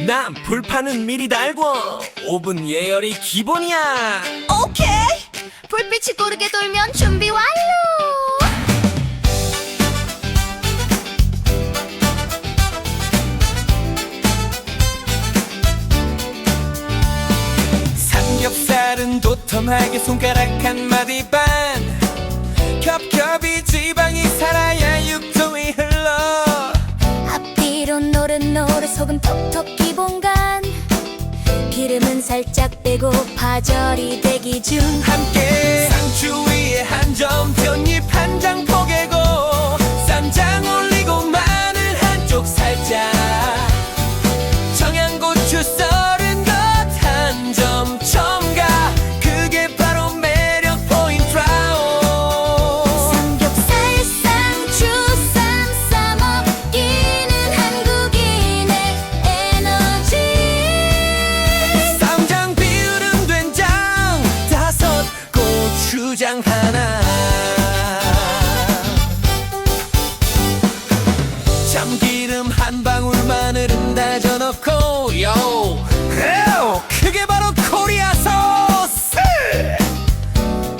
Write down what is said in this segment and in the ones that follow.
난 불판은 미리 달고 오븐 예열이 기본이야. 오케이! 불빛이 고르게 돌면 준비 완료! 삼겹살은 도톰하게 손가락 한 마디 반, 겹겹이 지방이 살아야 육종이 흘러. 앞뒤로 노릇노릇 소금 톡톡 기본간, 기름은 살짝 빼고 파절이 되기 중. 함께 상추 위에 한 점, 깻잎 한 장 포개고 쌈장 올리고 마늘 한쪽 살짝, 청양고추 썰은 것 한 점 첨가. 그게 바로 매력 포인트 라오. 삼겹살 상추 쌈 싸먹기는 한국인의 에너지. 쌈장 비율은 된장 다섯, 고추장 하나. 참기름 한 방울, 마늘은 다져 넣고 요. 그게 바로 코리아 소스.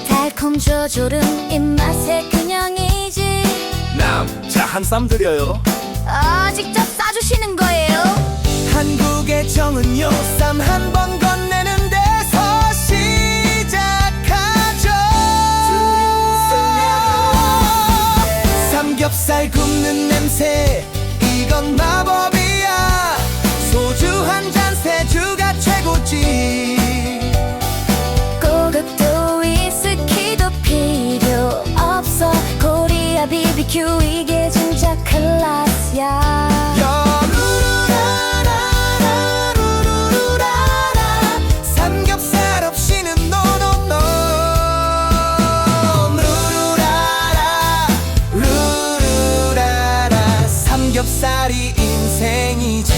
달콤 조조름 입맛의 균형이지. 남자 한 쌈 드려요. 직접 싸주시는 거예요? 한국의 정은요, 쌈 한 번 건네는 데서 시작하죠. 삼겹살 굽는 냄새, 이건 마법이야. 소주 한 잔, 세주가 최고지. 고급도 위스키도 필요 없어. 코리아 BBQ 이게 진짜 클래스야. 루루라라라, 루루루라라. 삼겹살 없이는 노노노. 루루라라, 루루라라. 삼겹살이 인생이지.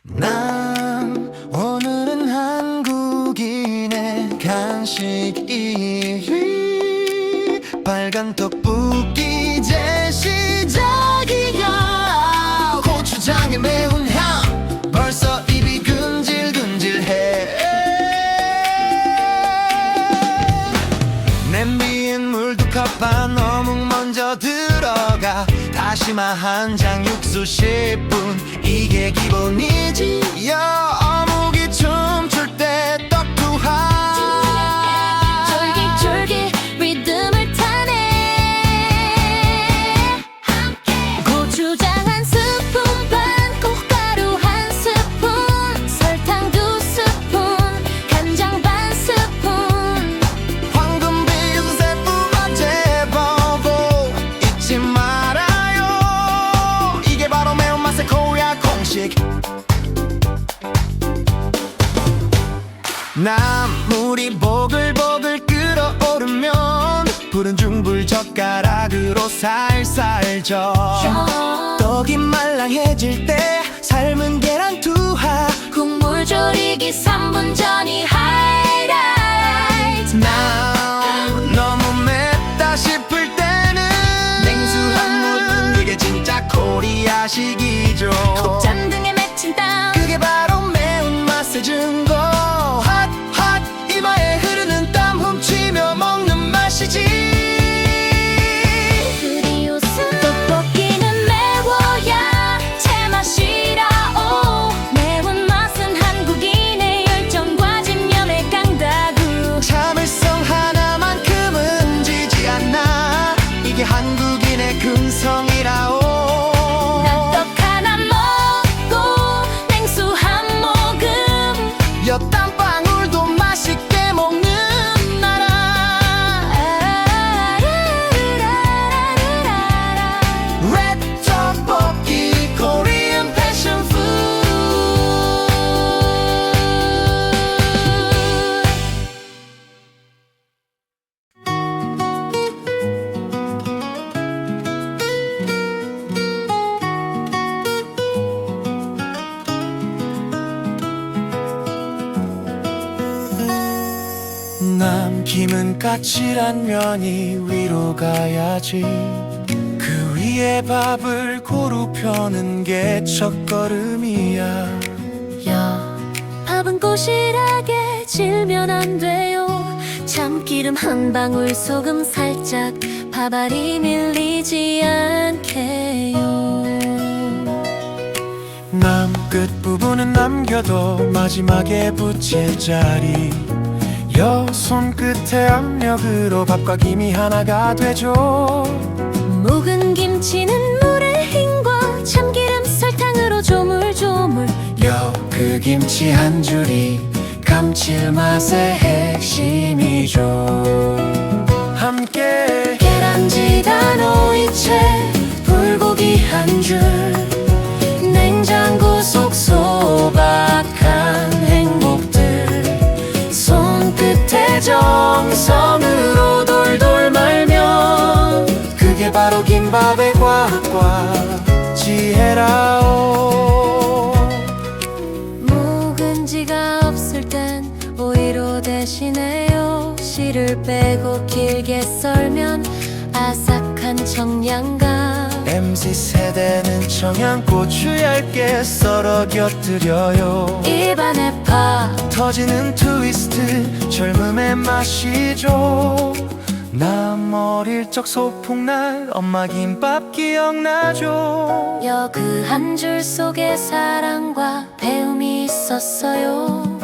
난 오늘은 한국인의 간식 1위, 빨간 떡볶이 이제 시작이야. 고추장의 매운 향, 벌써 입이 근질근질해. 냄비엔 물 두 컵 반, 어묵 먼저 들어가. 다시마 한 장, 육수 10분, 이게 기본이지. 어묵이 춤출 때 떡투하 쫄깃쫄깃 리듬을 타네. 고추장 한 스푼 반, 고가루 한 스푼, 설탕 두 스푼, 간장 반 스푼. 황금 비율 세부만 재보고 잊지 말아요. 이게 바로 매운맛의 코리아 공식. 나물이 보글보글 끓어오르면 불은 중불 젓가락으로 살살 저. 떡이 말랑해질 때 삶은 계란 투하, 국물 졸이기 3분 전이 하이라이트. 난 너무 맵다 싶을 때는 냉수 한 모금, 이게 진짜 코리아식이죠. 곱창 등에 맺힌 땀, 그게 바로 매운맛의 증거. 핫핫 이마에 흐르는 땀 훔치며 먹는 맛이지. 그리우스 떡볶이는 매워야 제맛이라오. 매운맛은 한국인의 열정과 집념의 강다구. 참을성 하나만큼은 지지 않나. 이게 한국인의 근성이라오. 떡 하나 먹고 냉수 한 모금, 엿땀 방울도 맛있게 먹는 나라. red 떡볶이, 코리안 패션 푸드. 남김은 까칠한 면이 위로 가야지. 그 위에 밥을 고루 펴는 게 첫걸음이야. 야, 밥은 꼬실하게 질면 안 돼요. 참기름 한 방울, 소금 살짝, 밥알이 밀리지 않게요. 남 끝부분은 남겨도 마지막에 붙일 자리. 여 손끝의 압력으로 밥과 김이 하나가 되죠. 묵은 김치는 물의 힘과 참기름 설탕으로 조물조물. 여 그 김치 한 줄이 감칠맛의 핵심이죠. 함께 계란지단 오이채, 불고기 한 줄, 냉장고 속 소박한 행복들, 손끝에 정성으로 돌돌 말면 그게 바로 김밥의 과학과 지혜라오. 묵은지가 없을 땐 오이로 대신해요. 씨를 빼고 길게 썰면 아삭한 청양감. MZ세대는 청양고추 얇게 썰어 곁들여요. 입안에 팍 터지는 트위스트 젊음의 맛이죠. 남 어릴 적 소풍날 엄마 김밥 기억나죠. 여 그 한 줄 속에 사랑과 배움이 있었어요.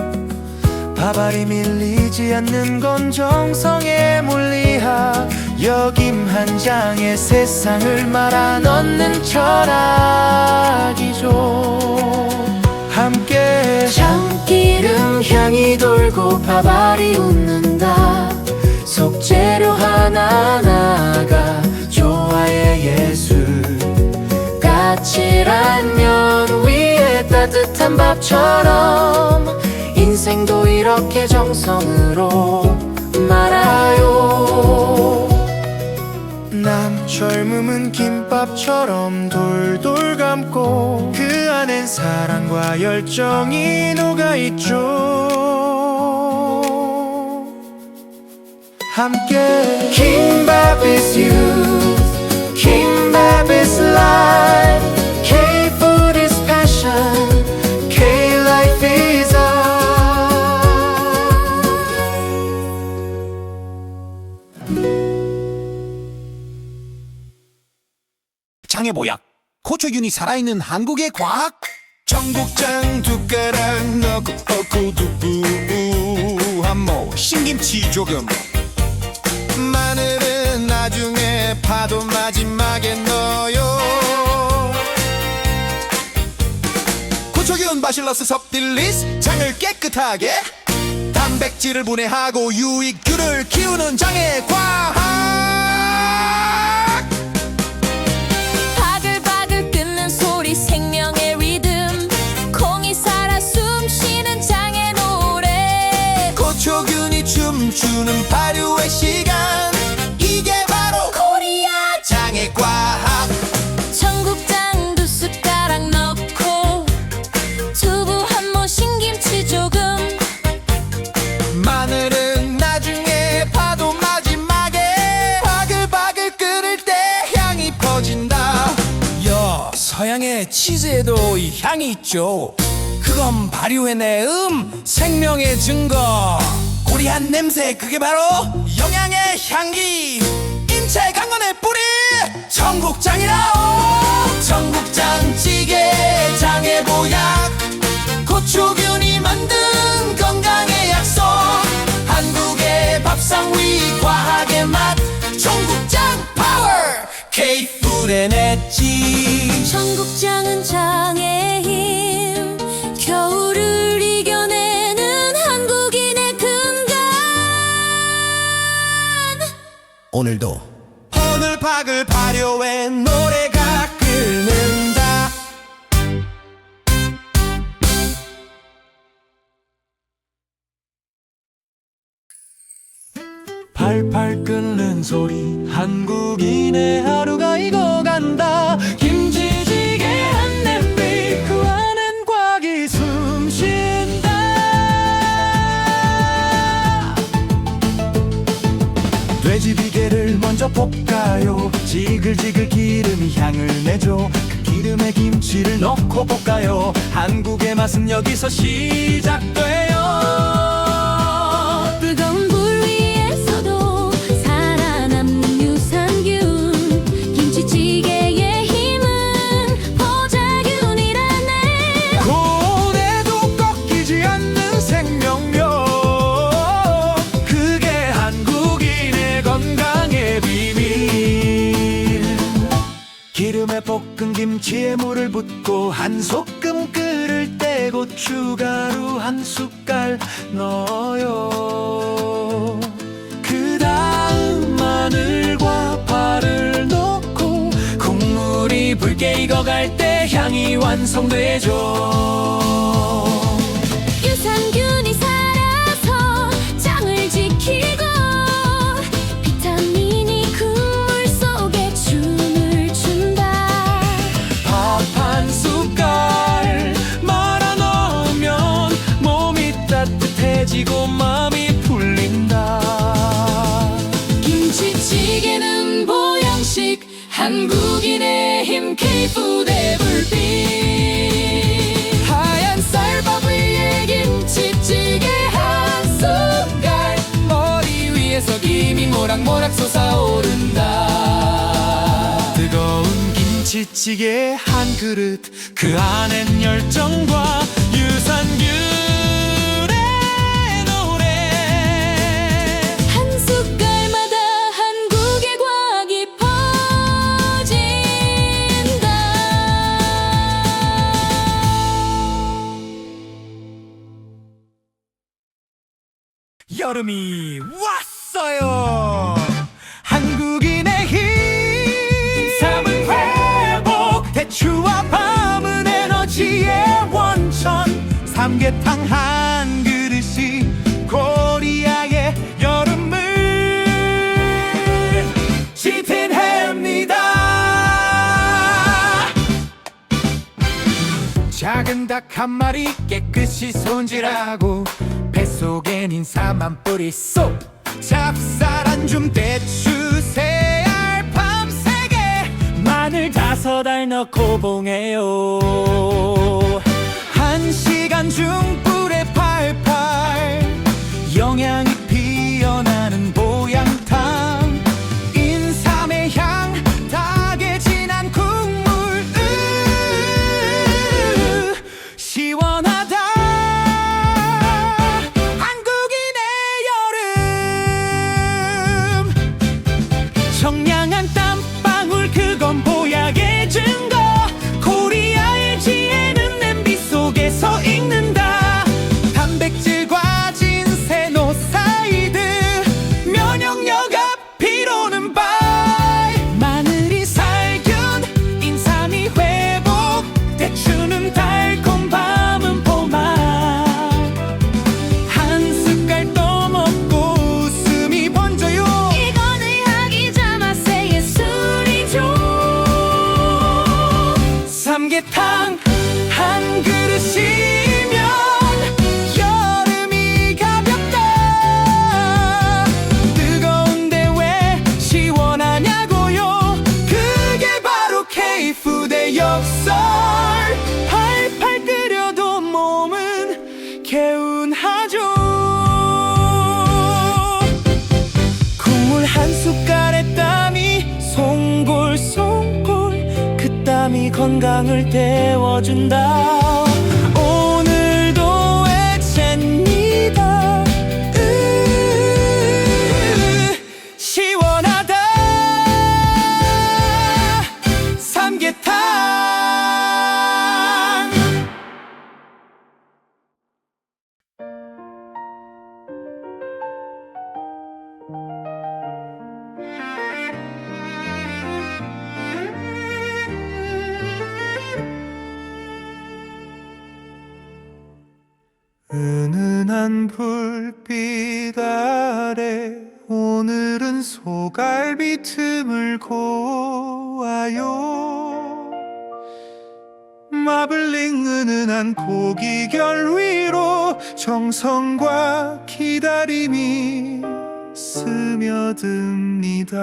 밥알이 밀리지 않는 건 정성의 물리학. 여김 한 장에 세상을 말아 넣는 철학이죠. 함께 참기름 향이 돌고 밥알이 웃는다. 속재료 하나하나가 조화의 예술. 까칠한 면 위에 따뜻한 밥처럼 인생도 이렇게 정성으로 말아요. 남 젊음은 김밥처럼 돌돌 감고 그 안엔 사랑과 열정이 녹아있죠. 함께 김밥 is youth, 김밥 is life, K-food is passion, K-life is art. 장애보약 고초균이 살아있는 한국의 과학. 청국장 두 가락 넣고 두부 한모 신김치 조금. 마늘은 나중에 파도 마지막에 넣어요. 고초균 바실러스 섭딜리스 장을 깨끗하게, 단백질을 분해하고 유익균을 키우는 장의 과학. 바글바글 끓는 소리 생명의 리듬, 콩이 살아 숨쉬는 장의 노래. 고초균이 춤추는 발효의 시간. 이게 바로 코리아 장의 과학. 청국장 두 숟가락 넣고 두부 한 모, 신김치 조금. 마늘은 나중에 파도 마지막에, 바글바글 끓을 때 향이 퍼진다. 야, 서양의 치즈에도 이 향이 있죠. 그건 발효해내 생명의 증거. 고리한 냄새, 그게 바로 영양의 향기. 인체 강건의 뿌리 청국장이라오. 청국장 찌개 장의 보약, 고초균이 만든 건강의 약속. 한국의 밥상 위 과학의 맛, 청국장 파워, K-food의 엣지. 청국장은 장의 힘, 겨울을 이겨내는 한국인의 근간. 오늘도 오늘 박을 발효해 노래가 끓는다. 팔팔 끓는 소리, 한국인의 하루가 익어간다. 김치찌개 한 냄비, 그 안엔 과학이 숨쉰다. 돼지 비계를 먼저 볶아요. 지글지글 기름이 향을 내죠. 그 기름에 김치를 넣고 볶아요. 한국의 맛은 여기서 시작돼요. 뜨거운 불 위에서도 살아남는 유산균 김치찌개의 힘은 보자균이라네. 고온에도 꺾이지 않는 생명력, 그게 한국인의 건강의 비밀. 기름에 볶은 김치에 물을 붓고 한 소끔 끓을 때 고춧가루 한 숟갈 넣어요. 그 다음 마늘과 파를 넣고 국물이 붉게 익어갈 때 향이 완성되죠. 유산균이 살아서 장을 지키고 비타민이 국물 속에 춤을 춘다. 밥 한 숟갈 말아 넣으면 몸이 따뜻해지고 마음이 풀린다. 김치찌개는 보양식 한국인의 힘 K푸드의 불빛. 하얀 쌀밥 위에 김치찌개 한 숟갈, 머리 위에서 김이 모락모락 솟아오른다. 뜨거운 김치찌개 한 그릇, 그 안엔 열정과 유산균의 노래. 한 숟갈마다 한국의 과학이 퍼진다. 여름이 왔어요. 한국인의 힘, 삶은 회복, 대추와 밤은 에너지의 원천. 삼계탕 한 그릇이 코리아의 여름을 지탱합니다. 작은 닭 한 마리 깨끗이 손질하고 뱃속엔 인삼한 뿌리 쏙, 찹쌀 좀 대추 새알 밤 3개, 마늘 5알 넣고 봉해요. 1시간 중불에 팔팔 영양이 피어나는 보양탕. 인삼의 향, 닭의 진한 국물, 시원하다. 한국인의 여름, 청량한 땀방울 그건 보약의 증거. 코리아의 지혜는 냄비 속에서 익는다. 단백질과 진세노사이드, 면역력 업, 피로는 바이. 마늘이 살균, 인삼이 회복, 대추는 달콤, 밤은 포맛. 한 숟갈 더 먹고 웃음이 번져요. 이건 의학이자 맛의 예술이죠. 삼계탕 한 그릇이면 여름이 가볍다. 뜨거운데 왜 시원하냐고요. 그게 바로 K푸드의 역설. 팔팔 끓여도 몸은 개운하죠. 국물 한 숟갈에 땀이 송골송골, 그 땀이 건강을 때워준다. 오늘도 외칩니다. 시원하다. 삼계탕. 은은한 불빛 아래 오늘은 소갈비 틈을 고아요. 마블링 은은한 고기결 위로 정성과 기다림이 스며 스며듭니다.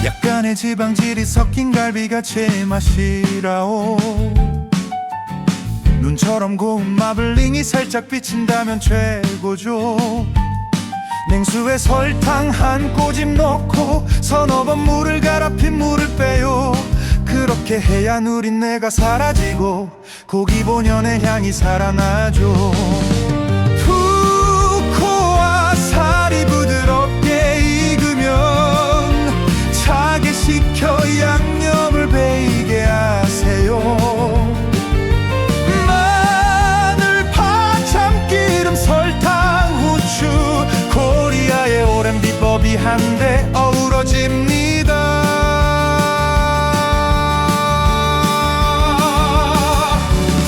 약간의 지방질이 섞인 갈비가 제맛이라오. 눈처럼 고운 마블링이 살짝 비친다면 최고죠. 냉수에 설탕 한 꼬집 넣고 서너 번 물을 갈아 핏물을 빼요. 그렇게 해야 누린내가 사라지고 고기 본연의 향이 살아나죠. 푸코와 살이 부드럽게 익으면 차게 식혀 양념을 배이게 하세요. 마늘, 파, 참기름, 설탕, 후추, 코리아의 오랜 비법이 한데 어우러집니다.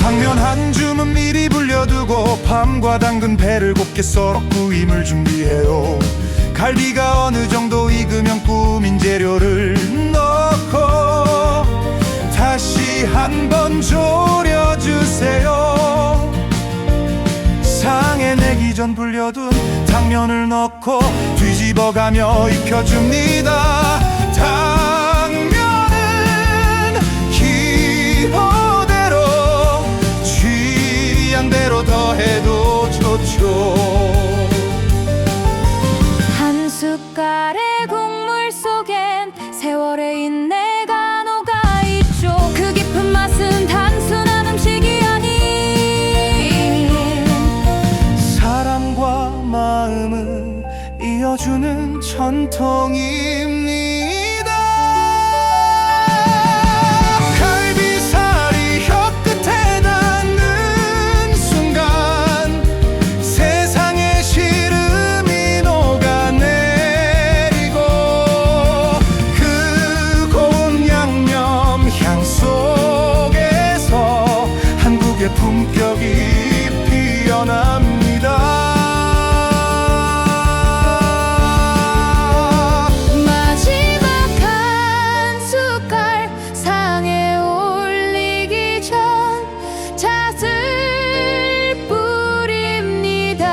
당면 한 줌은 미리 불려두고 밤과 당근 배를 곱게 썰어 구임을 준비해요. 갈비가 어느 정도 익으면 꾸민 재료를 넣고 다시 한번 졸여주세요. 상에 내기 전 불려둔 당면을 넣고 뒤집어가며 익혀줍니다. 당면은 기호대로 취향대로 더해도 좋죠. 한 숟갈의 국물 속엔 세월의 인내가 녹아있죠. 그 깊은 맛은 단순한 음식이 아닌 사랑과 마음을 이어주는 전통입니다. 갈비살이 혀끝에 닿는 순간 세상의 시름이 녹아내리고 그 고운 양념 향 속에서 한국의 품격이 피어납니다. 마지막 한 숟갈 상에 올리기 전 잣을 뿌립니다.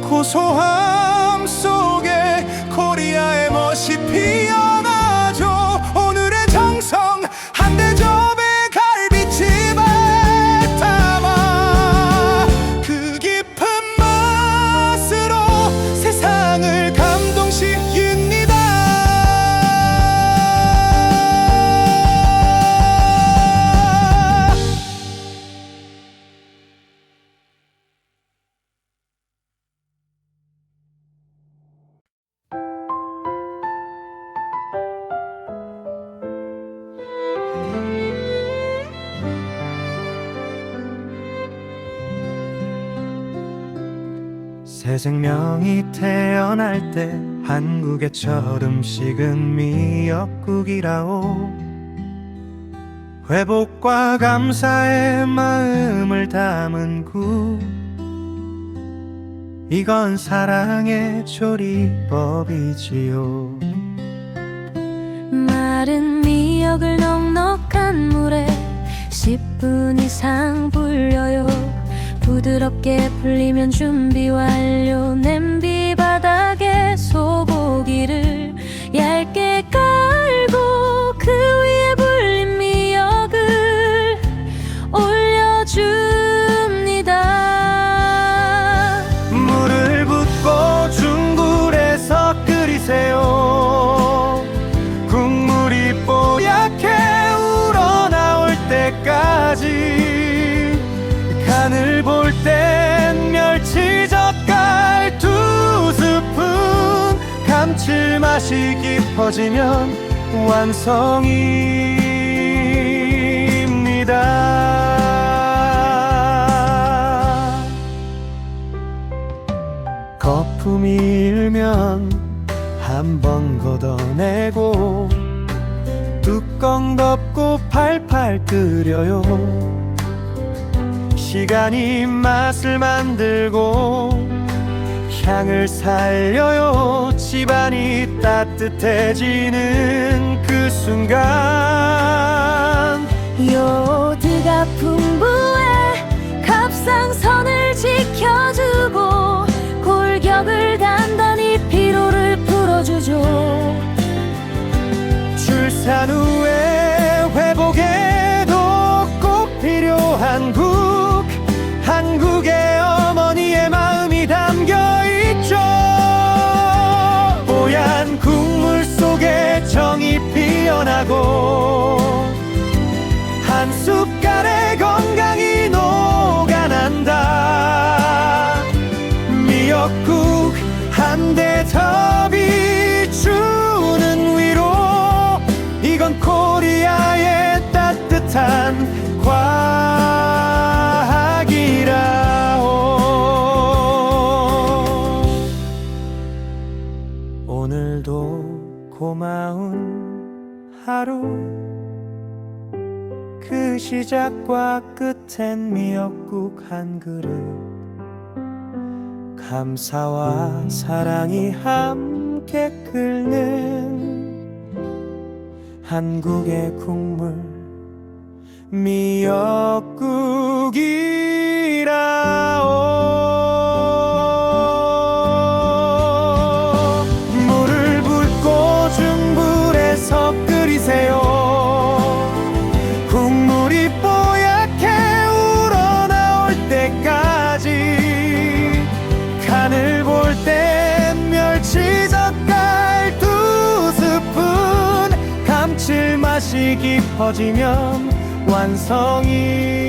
고소함 속에 코리아의 멋이 피어나죠. 오늘의 정성 한 대접의 갈비찜에 담아 그 깊은 맛으로 세상을 감동시킵니다. 새 생명이 태어날 때 한국의 첫 음식은 미역국이라오. 회복과 감사의 마음을 담은 국, 이건 사랑의 조리법이지요. 마른 미역을 넉넉한 물에 10분 이상 불려요. 부드럽게 불리면 준비 완료. 냄비 바닥에 소고기를 얇게 깔고 그 위에 불린 미역을 올려줍니다. 물을 붓고 중불에서 끓이세요. 국물이 뽀얗게 우러나올 때까지. 간을 볼 땐 멸치젓갈 2스푼. 감칠맛이 깊어지면 완성입니다. 거품이 일면 한번 걷어내고 뚜껑 덮고 팔팔 끓여요. 시간이 맛을 만들고 향을 살려요. 집안이 따뜻해지는 그 순간 요드가 풍부해 갑상선을 지켜주고 골격을 단단히 피로를 풀어주죠. 출산 후에 회복에도 꼭 필요한 국, 한국의 어머니의 마음이 담겨있죠. 뽀얀 국물 속에 정이 피어나고 한 숟갈의 건강이 녹아난다. 미역국 한 대 더 비추는 위로, 이건 코리아의 따뜻한 과학이라오. 오늘도 고마운 하루, 그 시작과 끝엔 미역국 한 그릇, 감사와 사랑이 함께 끓는 한국의 국물 미역국이라오. 물을 붓고 중불에서 끓이세요. 국물이 뽀얗게 우러나올 때까지. 간을 볼 땐 멸치젓갈 2스푼, 감칠맛이 깊어지면 완성입니다.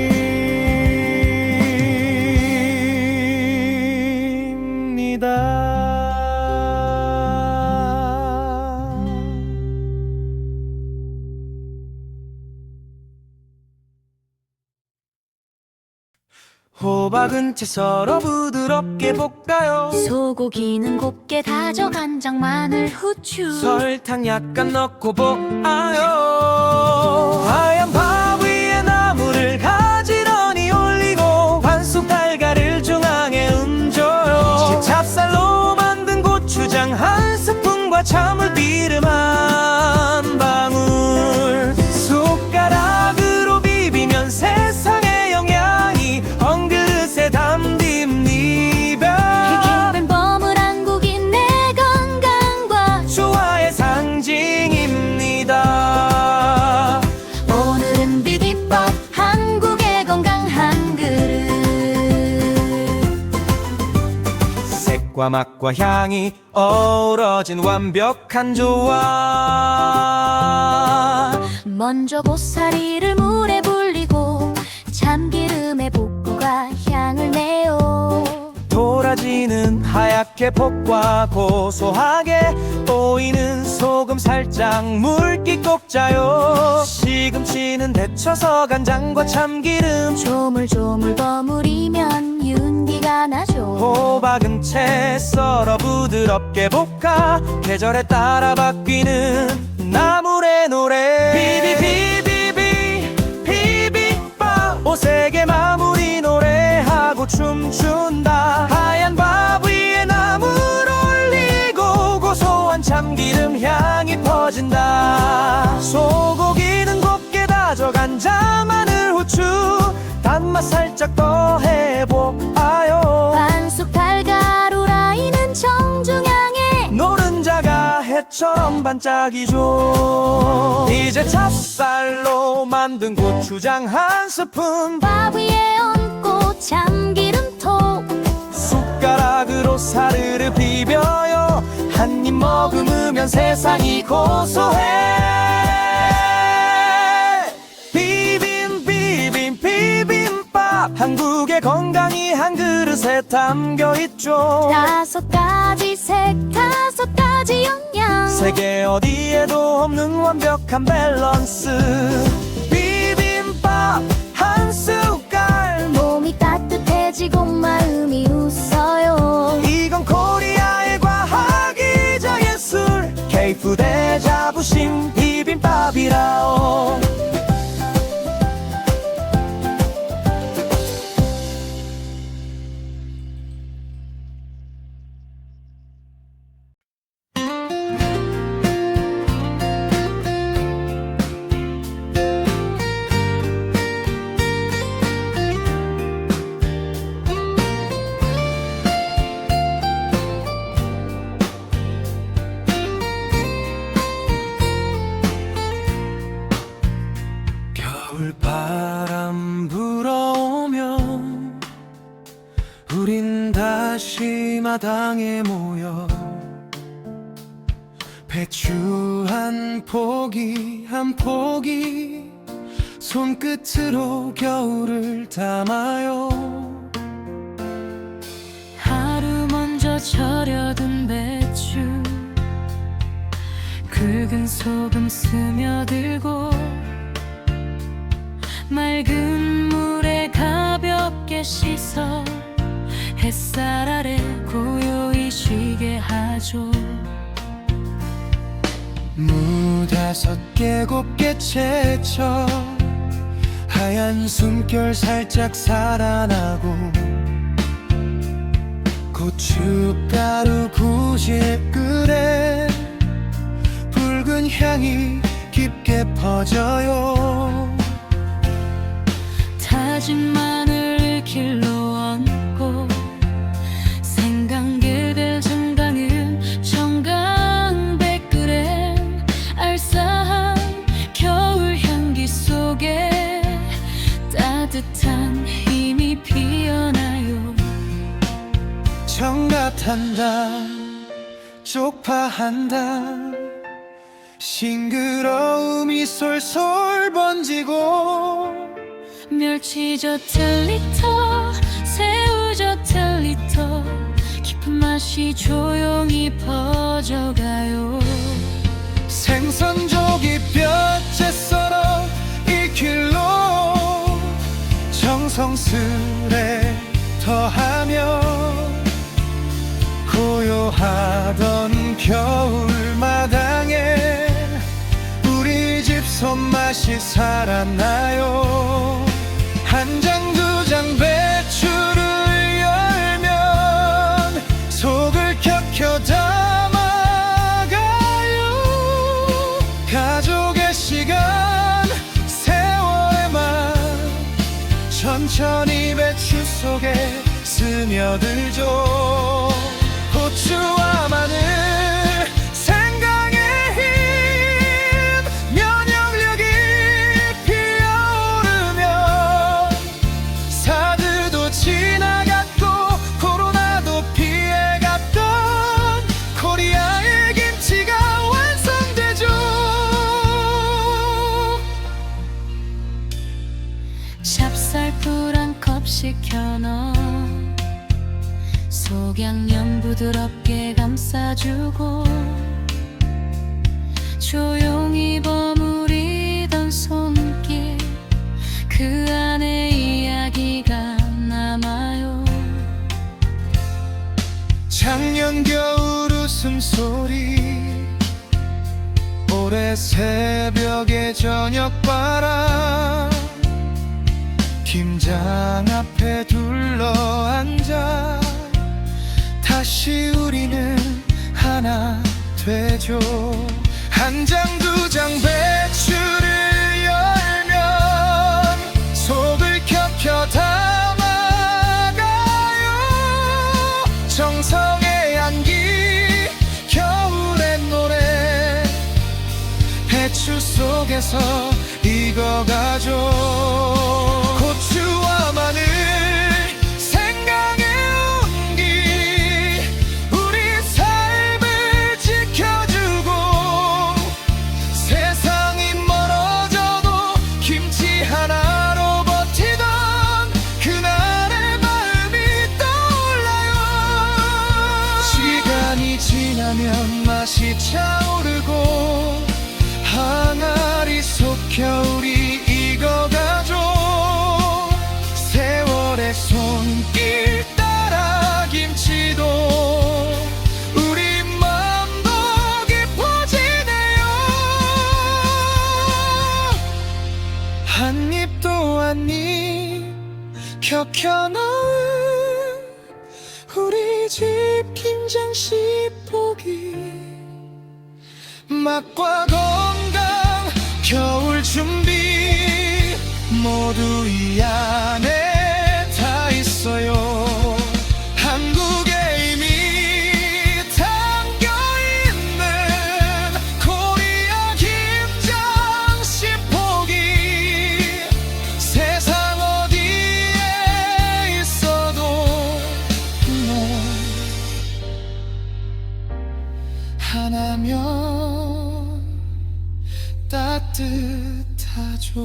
호박은 채 썰어 부드럽게 볶아요. 소고기는 곱게 다져 간장, 마늘, 후추, 설탕 약간 넣고 볶아요. 하얀 밥 위에 나물을 가지런히 올리고 반숙 달걀을 중앙에 얹어요. 찹쌀로 만든 고추장 한 스푼과 찬물기름 한 방울, 숟가락으로 비비면 세상의 영양이 한 그릇에 담깁니다. 기쁜 버물 한국이 내 건강과 조화의 상징입니다. 오늘은 비빔밥, 한국의 건강 한 그릇. 색과 맛과 향이 어우러진 완벽한 조화. 먼저 보사리를 물에 불리고 참기름에 볶고가 향을 내요. 도라지는 하얗게 볶아 고소하게, 보이는 소금 살짝 물기 꼭 짜요. 시금치는 데쳐서 간장과 참기름, 조물조물 버무리면 윤기가 나죠. 호박은 채 썰어 부드럽게 볶아 계절에 따라 바뀌는 나물의 노래. 비비비비비 비빔밥, 오색의 마무리 노래하고 춤춘다. 하얀 밥 위에 나물 올리고 고소한 참기름 향이 퍼진다. 소고기는 곱게 다져 간장, 마늘, 후추, 단맛 살짝 더해보아요. 반숙 달가루 라인은 정중앙에 노른자가 해처럼 반짝이죠. 이제 찹쌀로 만든 고추장 한 스푼, 밥 위에 얹고 참기름 톡, 숟가락으로 사르르 비벼요. 한 입 머금으면 세상이 고소해. 비빔밥, 한국의 건강이 한 그릇에 담겨있죠. 5가지 색, 5가지 영양, 세계 어디에도 없는 완벽한 밸런스. 비빔밥 한 숟갈, 몸이 따뜻해지고 마음이 웃어요. 이건 코리아의 과학이자 예술, K푸드의 자부심 비빔밥이라오. 우린 다시 마당에 모여 배추 한 포기 한 포기 손끝으로 겨울을 담아요. 하루 먼저 절여둔 배추 굵은 소금 스며들고 맑은 물에 가볍게 씻어 햇살 아래 고요히 쉬게 하죠. 무 5개 곱게 채쳐 하얀 숨결 살짝 살아나고 고춧가루 90그램 붉은 향이 깊게 퍼져요. 다진 마늘 1kg 얹고 생강개들 정강은 정강 100g 알싸한 겨울 향기 속에 따뜻한 힘이 피어나요. 정같한다 쪽파한다 싱그러움이 솔솔 번지고 멸치젓 1리터 새우젓 1리터 깊은 맛이 조용히 퍼져가요. 생선조기 뼈째 썰어 1kg 정성스레 더하며 고요하던 겨울마당에 우리 집 손맛이 살아나요. 한 장 두 장 배추를 열면 속을 켜켜 담아가요. 가족의 시간 세월의 맛 천천히 배추 속에 스며들죠. 고추와 마늘 생강의 힘 면역력이 피어오르면 사드도 지나갔고 코로나도 피해갔던 코리아의 김치가 완성되죠. 찹쌀풀 한 컵 시켜넣어 속양념 부드럽게 감싸주고 조용히 버무리던 손길 그 안에 이야기가 남아요. 작년 겨울 웃음소리 올해 새벽의 저녁바람 김장 앞에 둘러앉아 다시 우리는 하나 되죠. 한 장 두 장 배추를 열면 속을 켜켜 담아가요. 정성의 향기 겨울의 노래 배추 속에서 익어가죠. 고추와 마늘 생강의 온기 우리 삶을 지켜주고 세상이 멀어져도 김치 하나로 버티던 그날의 마음이 떠올라요. 시간이 지나면 맛이 차오르고 항아리 속 겨울이 익어가죠. 세월의 손길 따라 김치도 우리 마음도 깊어지네요. 한 입 또 한 입 켜켜 넣은 우리 집 김장 씹고기 맛과 건강 겨울 준비 모두 이 안에 다 있어요. 한국에 이미 담겨있는 코리아 김장 씹고기 세상 어디에 있어도 하나면 따뜻하죠.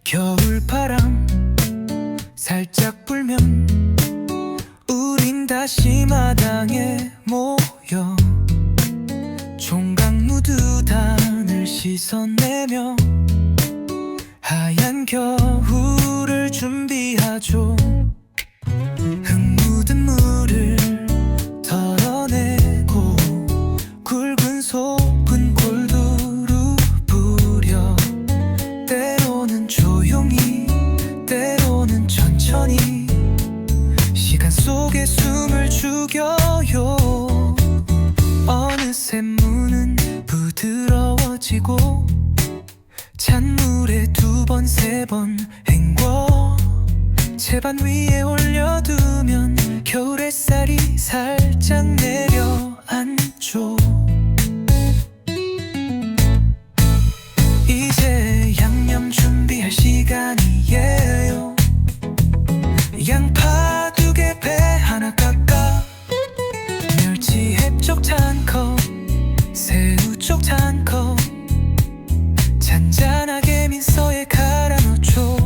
겨울바람 살짝 불면 우린 다시 마당에 모여 총각 무드단을 씻어내며 하얀 겨울을 준비하죠. 흙 묻은 물을 덜어내고 굵은 소금 골두루 뿌려 때로는 조용히 때로는 천천히 시간 속에 숨을 죽여요. 어느새 문은 부드러워지고 찬물에 두 번 세 번 헹궈 채반 위에 올려두면 겨울 햇살이 살짝 내려앉죠. 이제 양념 준비할 시간이에요. 양파 2개 배 하나 깎아 멸치 햅쪽 1컵 새우 쪽 1컵 잔잔하게 민서에 갈아 넣죠.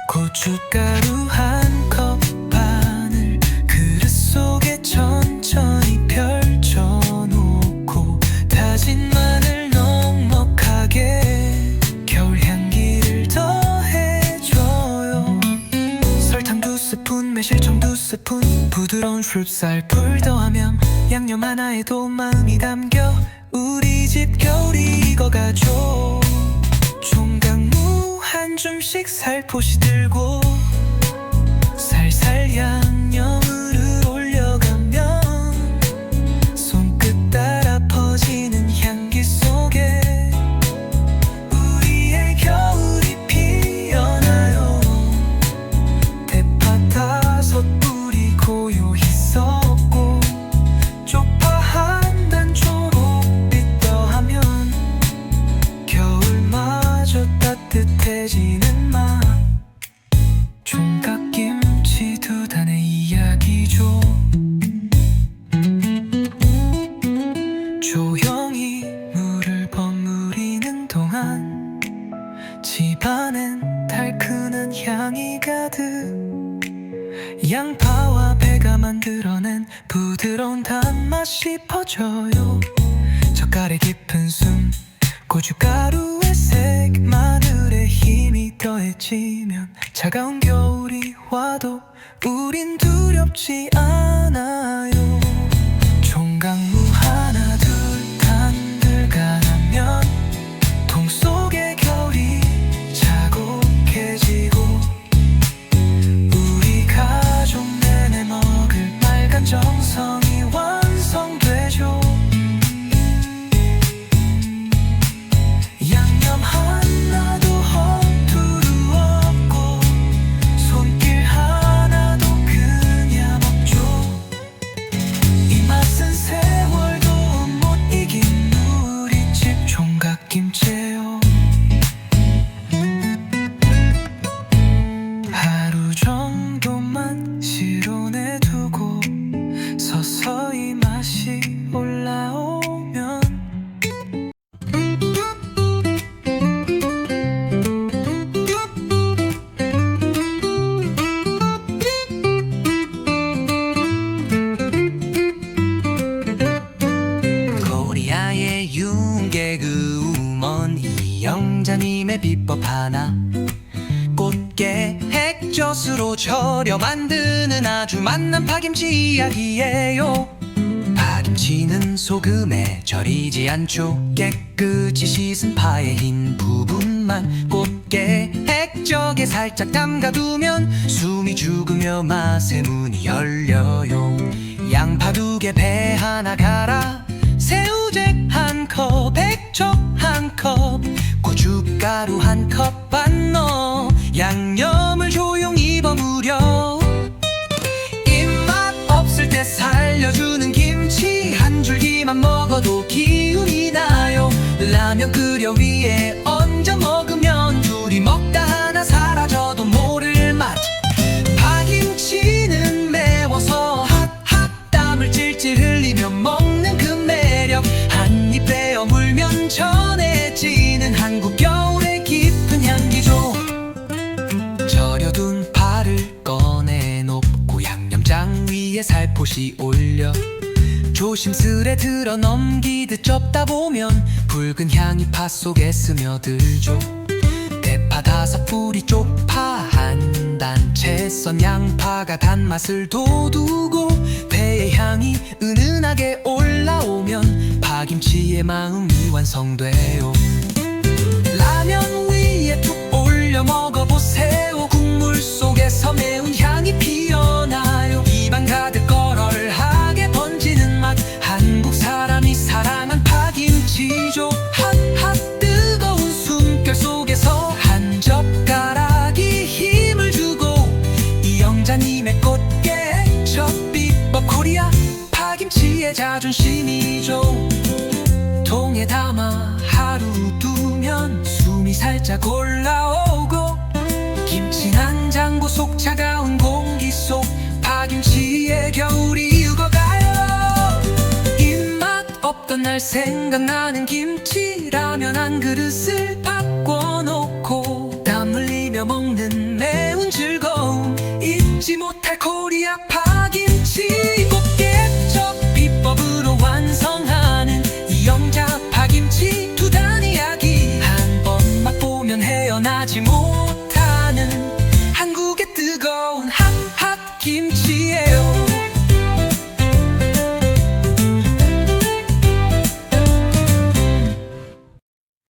고춧가루 1컵 반을 그릇 속에 천천히 펼쳐놓고 다진 마늘 넉넉하게 겨울 향기를 더해줘요. 설탕 2스푼 매실청 2스푼 부드러운 슈럽쌀 풀 더하면 양념 하나에도 마음이 담겨 우리 집 겨울이 익어가죠. 총각무 한 줌씩 살포시 들고 살살 양념을 올려가면 손끝 따라 퍼지는 향기 속에 우리의 겨울이 피어나요. 대파 5뿌리 고요히 썩고 쪽파 한 단 초록빛 더하면 겨울마저 따뜻해지는 맛. 총각김치 2단의 이야기죠. 조용히 물을 버무리는 동안 집안엔 달큰한 향이 가득 양파와 배가 만들어낸 부드러운 단맛이 퍼져요. 젓갈의 깊은 숨 고춧가루의 색 마늘의 힘이 더해지면 차가운 겨울이 와도 우린 두렵지 않아요. 총각무 하나 둘 단들 가라면 통 속에 겨울이 자국해지고 우리 가족 내내 먹을 빨간 정성이 완성되죠. 양념 하나도 허투루 없고 손길 하나도 그냥 없죠. 이 맛은 세월도 못 이긴 우리 집 총각김치예요. 하루 정도만 실온해두고 서서히 맛이 올라오면 코리아의 윤개그 우먼 이영자님의 비법 하나 꽃게 핵젓으로 절여 만드는 아주 맛난 파김치 이야기예요. 파김치는 소금에 절이지 않죠. 깨끗이 씻은 파의 흰 부분만 꽃게 액젓에 살짝 담가두면 숨이 죽으며 맛의 문이 열려요. 양파 2개 배 하나 갈아 새우젓 1컵 백척 가루 한 컵 반 넣어 양념을 조용히 버무려 입맛 없을 때 살려주는 김치 한 줄기만 먹어도 기운이 나요 라면 끓여 위에 얹어 먹으면 둘이 먹다 하나 사라져도 모를 맛 파김치는 매워서 핫핫 땀을 찔찔 흘리며 먹는 그 매력 한 입 베어 물면 전해지는 한국 겨울의 깊은 향기죠 절여둔 파를 꺼내 놓고 양념장 위에 살포시 올려 조심스레 들어 넘기듯 접다 보면 붉은 향이 파 속에 스며들죠 대파 5뿌리 쪽파 한 단 채 썬 양파가 단맛을 돋우고 배의 향이 은은하게 올라오면 파김치의 마음이 완성돼요 라면 위에 툭 올려 먹어보세요 국물 속에서 매운 향이 피어나요 입안 가득 얼얼하게 번지는 맛 한국 사람이 사랑한 파김치죠 핫핫 뜨거운 숨결 속에서 한 젓가락이 힘을 주고 이영자님의 꽃게 저 비법 코리아 파김치의 자존심이죠 통에 담아 하루 두면 숨이 살짝 올라오고 김치 난장고 속 차가운 공기 속 파김치의 겨울이 익어가요 입맛 없던 날 생각나는 김치 라면 한 그릇을 바꿔놓고 땀 흘리며 먹는 매운 즐거움 잊지 못할 코리아 파김치 꽃게젓 비법으로 완성하는 이영자 파김치 두 단 이야기 한 번 맛보면 헤어나지 못하는 한국의 뜨거운 핫핫 김치